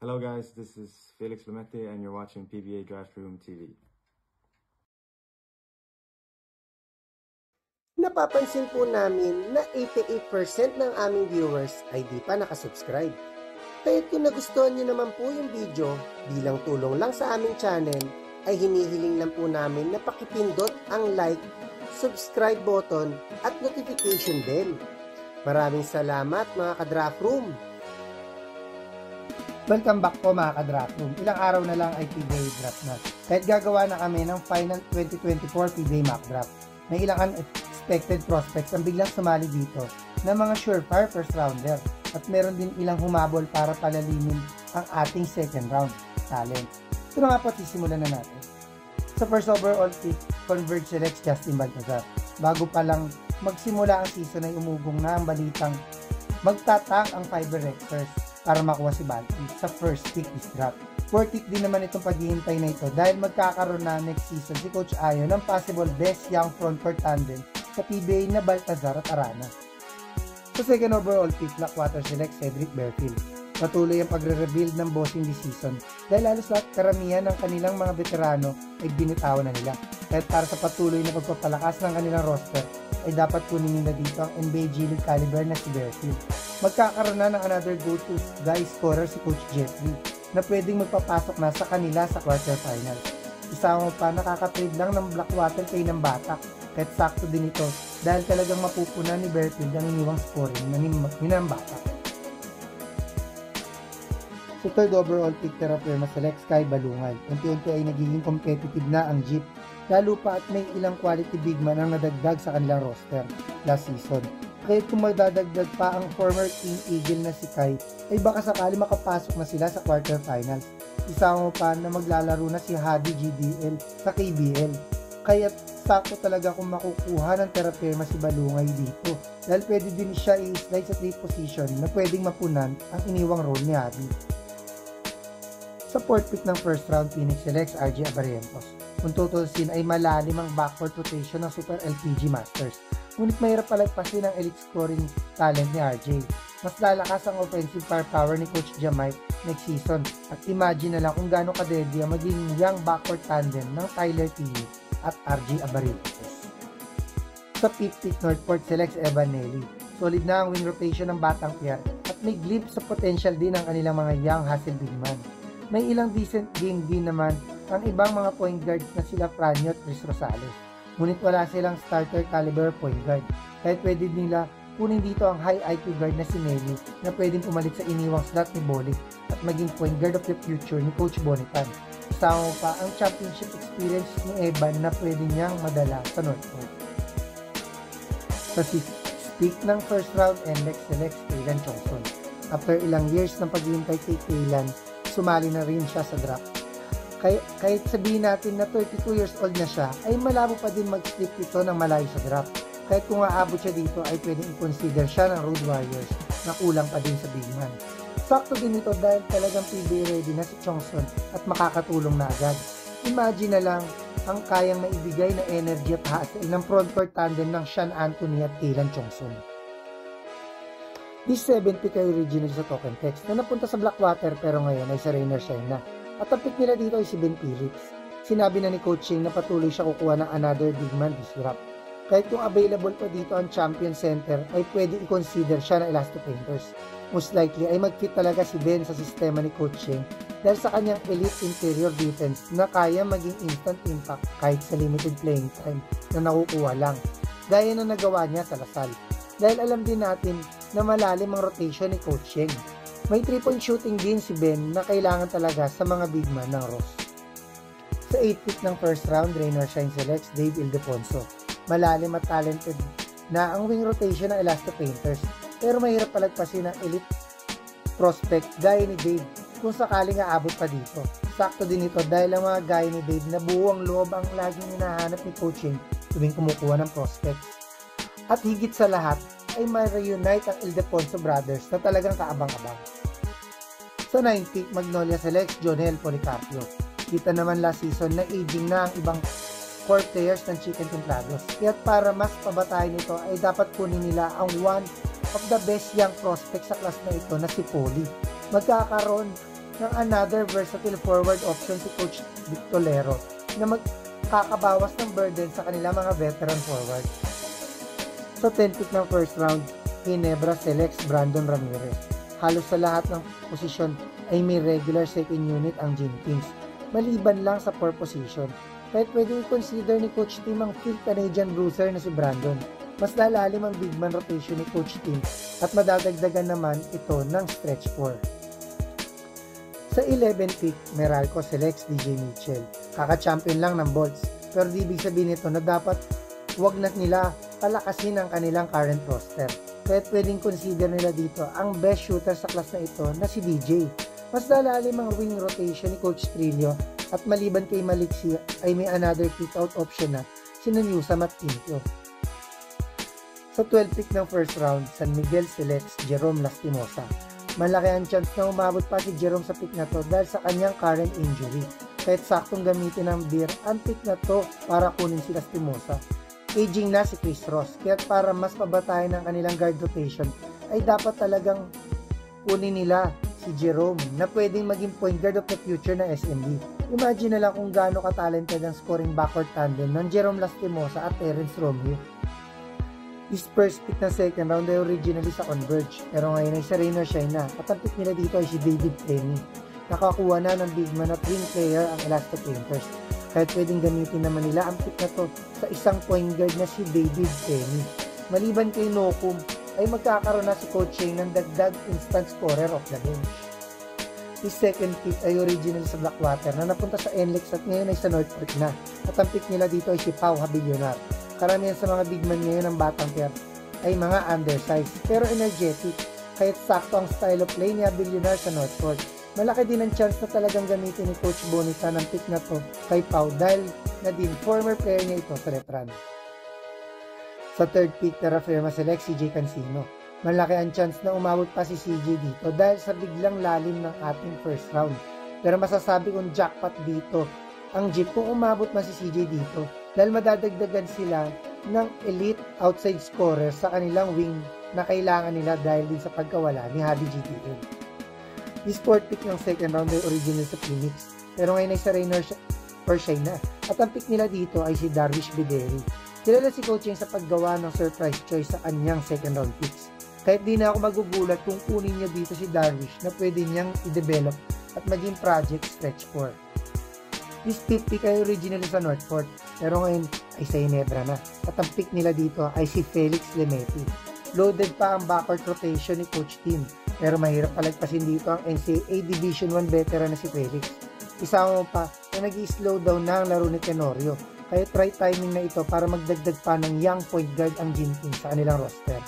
Hello guys, this is Felix Lumete and you're watching PBA Draft Room TV. Napapansin po namin na 88% ng aming viewers ay di pa nakasubscribe. Kaya kung nagustuhan nyo naman po yung video, bilang tulong lang sa aming channel, ay hinihiling lang po namin na pakipindot ang like, subscribe button at notification bell. Maraming salamat mga ka-Draft Room! Welcome back po mga ka-Draft Room. Ilang araw na lang ay PBA draft na. Kahit gagawa na kami ng final 2024 PBA mock draft. May ilang unexpected prospects ang biglang sumali dito na mga surefire first rounder. At meron din ilang humabol para palalimin ang ating second round talent. Ito na nga po, sisimulan na natin. Sa first overall pick, Converge selects Justin Baltazar. Bago pa lang magsimula ang season ay umugong na ang balitang magtatang ang Fiber Rexers para makuha si Balti sa first pick this draft. Worth it din naman itong paghihintay na ito dahil magkakaroon na next season si Coach Ayo ng possible best young frontcourt tandem sa PBA na Baltazar at Arana. Sa second overall pick, Blackwater selects Cedric Berfield. Patuloy ang pagre-rebuild ng bossing this season dahil halos lahat karamihan ng kanilang mga veterano ay binitawan na nila. Kahit para sa patuloy na pagpapalakas ng kanilang roster ay dapat kunin nila dito ang NBA G League caliber na si Berfield. Magkakaroon na ng another go-to guy scorer si Coach Jeffrey na pwedeng magpapasok na sa kanila sa quarterfinals. Isama pa, nakaka-trade lang ng Blackwater kay ng Batak kahit sakto din ito dahil talagang mapupunan ni Berfield ang iniwang scoring na ni ng Batak. Sa third overall pick, Terra Firma selects Sky Balungay. Unti-unti ay nagiging competitive na ang Jeep, lalo pa at may ilang quality big man ang nadagdag sa kanilang roster last season. Kaya kung magdadagdag pa ang former King Eagle na si Kai, ay baka sakali makapasok na sila sa quarterfinals. Isama pa na maglalaro na si Hadi GDL sa KBL. Kaya sakto talaga kung makukuha ng Terra Firma si Balungay dito dahil pwede din siya i-slide sa 3 position na pwedeng mapunan ang iniwang role ni Hadi. Sa fourth pick ng first round, Phoenix selects RJ Abarrientos. Kung tutusin ay malalim ang backcourt rotation ng Super LPG Masters. Ngunit mahirap palagpasin ang elite scoring talent ni RJ. Mas lalakas ang offensive firepower ni Coach Jamite next season. At imagine na lang kung gaano kadedi ang maging young backcourt tandem ng Tyler Tilley at RJ Abarrientos. Sa fifth pick, Northport selects Evan Nelly. Solid na ang wing rotation ng Batang Pier at may glimpse sa potential din ng kanilang mga young hustle big man. May ilang decent game din naman ang ibang mga point guards na sila Franyo at Chris Rosales. Ngunit wala silang starter caliber point guard. Kaya pwede nila kunin dito ang high IQ guard na si Nelly na pwedeng pumalit sa iniwang slot ni Bolik at maging point guard of the future ni Coach Bonipan. Kasama pa ang championship experience ni Evan na pwede niyang madala sa Northport. Sa sixth pick ng first round, NLEX selects Kaylan Chongson. After ilang years ng paghihintay kay Kaylan, sumali na rin siya sa draft. Kahit sabihin natin na 32 years old na siya, ay malabo pa din mag-slip ito ng malayo sa draft. Kahit kung aabot siya dito ay pwedeng i-consider siya ng Road Warriors na kulang pa din sa big man. Sakto din ito dahil talagang PBA ready na si Chongson at makakatulong na agad. Imagine na lang ang kayang maibigay na energy at hustle ng frontcourt tandem ng Sean Anthony at Kaylan Chongson. This 7th pick ay original sa Token Text na napunta sa Blackwater pero ngayon ay sa Rainier Shine na. At ang pick nila dito ay si Ben Phillips. Sinabi na ni Coach Shane na patuloy siya kukuha ng another big man this draft. Kahit kung available pa dito ang champion center ay pwede i-consider siya ng Elasto Painters. Most likely ay mag-fit talaga si Ben sa sistema ni Coach Shane dahil sa kanyang elite interior defense na kaya maging instant impact kahit sa limited playing time na nakukuha lang. Gaya na nagawa niya sa Lasal. Dahil alam din natin na malalim ang rotation ni Coach Shane. May 3-point shooting din si Ben na kailangan talaga sa mga big man ng Ross. Sa 8th pick ng first round, Rainier Shine selects Dave Ildefonso. Malalim at talented na ang wing rotation ng Elasto Painters pero mahirap palagpasin ang elite prospect gaya ni Dave kung sakaling aabot pa dito. Sakto din ito dahil ang mga gaya ni Dave na buwang loob ang laging hinahanap ni coaching tuwing kumukuha ng prospects. At higit sa lahat ay ma-reunite ang Ildefonso brothers na talagang kaabang-abang. Sa 9th pick, Magnolia selects Jonel Policarpio. Kita naman last season na aging na ang ibang core players ng Chicken Templados. Kaya para mas pabatayin ito ay dapat kunin nila ang one of the best young prospects sa class na ito na si Poli. Magkakaroon ng another versatile forward option si Coach Victolero na magkakabawas ng burden sa kanila mga veteran forward. Sa 10th pick ng first round, Ginebra selects Brandon Ramirez. Halos sa lahat ng posisyon ay may regular second unit ang Gene Kings, maliban lang sa 4 position. Kahit pwedeng i-consider ni Coach Tim ang field Canadian bruiser na si Brandon. Mas lalalim ang big man rotation ni Coach Tim at madadagdagan naman ito ng stretch 4. Sa 11th pick, Meralco selects DJ Mitchell. Kaka-champion lang ng Bolts, pero di ibig sabihin nito na dapat wag na nila palakasin ang kanilang current roster. Kahit pwedeng consider nila dito ang best shooter sa class na ito na si DJ. Mas lalalim ang wing rotation ni Coach Trillo at maliban kay Maliksi ay may another kick-out option na sina Newsam at Quintio. Sa 12th pick ng first round, San Miguel selects Jerome Lastimosa. Malaki ang chance na umabot pa si Jerome sa pick na to dahil sa kanyang current injury. Kahit saktong gamitin ng beer ang pick na to para kunin si Lastimosa. Aging na si Chris Ross, kaya para mas pabatayan ng kanilang guard rotation ay dapat talagang kunin nila si Jerome na pwedeng maging point guard of the future ng SMB. Imagine na lang kung gaano ka-talented ang scoring backcourt tandem ng Jerome Lastimosa at Terence Romeo. This first pick ng second round ay originally sa Converge, pero ngayon ay sa Rainer Shine na at ang pick nila dito ay si David Penny. Nakakuha na ng big man at wing player ang Elasto Painters. Kahit pwedeng gamitin naman nila ang pick na to sa isang point guard na si David Penny. Maliban kay Nokum, ay magkakaroon na si Coach Shane ng dagdag instant scorer of the bench. His second pick ay original sa Blackwater na napunta sa NLEX at ngayon ay sa Northport na. At ang pick nila dito ay si Pau Habillonar. Karamihan sa mga big man ngayon ng batang pair ay mga undersized pero energetic. Kahit sakto ang style of play ni Habillonar sa Northport. Malaki din ang chance na talagang gamitin ni Coach Bonita ng pick na to kay Pau dahil na din former player niya ito sa Repran. Sa third pick, Terra Firma select si CJ Cancino. Malaki ang chance na umabot pa si CJ dito dahil sa biglang lalim ng ating first round. Pero masasabi kong jackpot dito ang Jeep kung umabot man si CJ dito dahil madadagdagan sila ng elite outside scorer sa kanilang wing na kailangan nila dahil din sa pagkawala ni Javi GTN. This fourth pick ng second round ay original sa Phoenix, pero ngayon ay sa Rainer or Shine na. At ang pick nila dito ay si Darvish Bideri. Kilala si coaching sa paggawa ng surprise choice sa kanyang second round picks. Kahit di na ako magugulat kung kunin niya dito si Darvish na pwede niyang i-develop at maging project stretch 4. This fifth pick ay original sa Northport, pero ngayon ay sa Ginebra na. At ang pick nila dito ay si Felix Lemeti. Loaded pa ang backcourt rotation ni Coach Tim, pero mahirap palagpasin dito ang NCAA Division 1 veteran na si Felix. Isama mo pa na nag-i-slow down na ang laro ni Tenorio, kaya try timing na ito para magdagdag pa ng young point guard ang Gene Kings sa kanilang roster.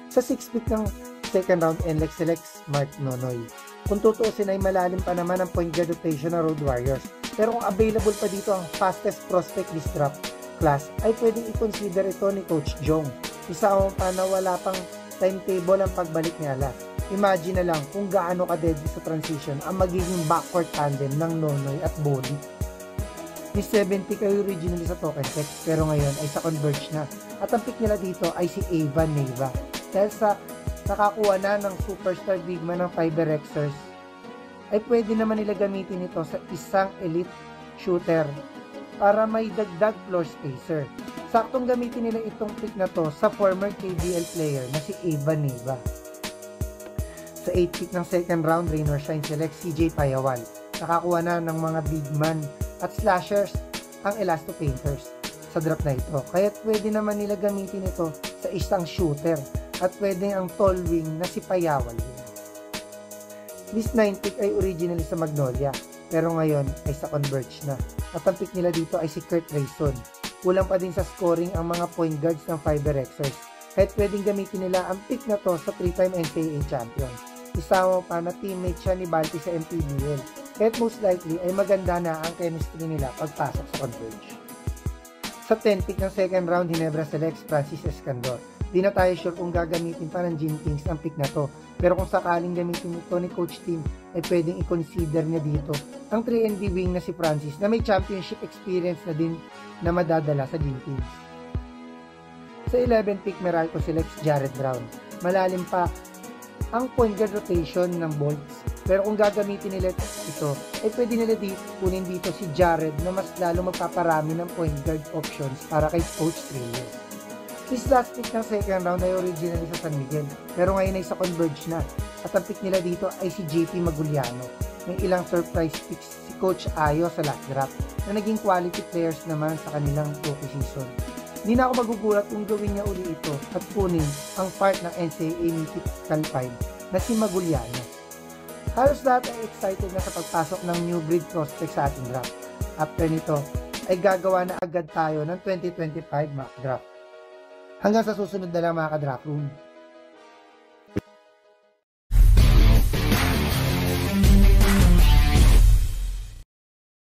Sa 6th pick ng second round, NLEX selects Mark Nonoy. Kung tutuusin ay malalim pa naman ang point guard rotation ng Road Warriors, pero kung available pa dito ang fastest prospect this draft class, ay pwedeng i-consider ito ni Coach Jong. Isama pa na wala pang timetable ang pagbalik ni Alas. Imagine na lang kung gaano ka-deadly sa transition ang magiging backcourt tandem ng Nonoy at Boli. May 7 pick ay originally sa Token Tech pero ngayon ay sa Converge na. At ang pick nila dito ay si Evan Neva. Dahil sa nakakuha na ng superstar big man ng Fiber Xers, ay pwede naman nila gamitin ito sa isang elite shooter para may dagdag floor spacer. Saktong gamitin nila itong pick na to sa former KBL player na si Evan Neva. Sa 8th pick ng second round, Rainer Shine select CJ Payawal. Nakakuha na ng mga big man at slashers ang Elasto Painters sa draft na ito. Kaya pwede naman nila gamitin ito sa isang shooter at pwede ang tall wing na si Payawal. This 9th pick ay originally sa Magnolia pero ngayon ay sa Converge na. At ang pick nila dito ay si Kurt Rayson. Kulang pa din sa scoring ang mga point guards ng Fiber Xers. Kahit pwedeng gamitin nila ang pick na to sa 3-time NCAA champion. Isama pa na teammate siya ni Balti sa MPBL. Kahit most likely ay maganda na ang chemistry nila pagpasok sa Converge. Sa 10th pick ng second round, Ginebra selects Francis Escandor. Di na tayo sure kung gagamitin pa ng Gene Kings ang pick na to. Pero kung sakaling gamitin ito ni Coach Tim, ay pwedeng i-consider niya dito ang 3-and-D wing na si Francis na may championship experience na din na madadala sa Gene Kings. Sa 11th pick, Meralco selects Jared Brown. Malalim pa ang point guard rotation ng Bolts Pero kung gagamitin nila ito, ay pwede nila kunin dito si Jared na mas lalo magpaparami ng point guard options para kay Coach Trillo. His last pick ng second round ay originally sa San Miguel, pero ngayon ay sa Converge na. At ang pick nila dito ay si JP Maguliano. May ilang surprise picks si Coach Ayo sa last draft na naging quality players naman sa kanilang rookie season. Hindi na ako magugulat kung gawin niya uli ito at kunin ang part ng NCAA Mythical 5 na si Maguliano. Halos lahat ay excited na sa pagpasok ng new breed prospect sa ating draft. After nito, ay gagawa na agad tayo ng 2025 mock draft. Hanggang sa susunod na lang mga ka-draft room.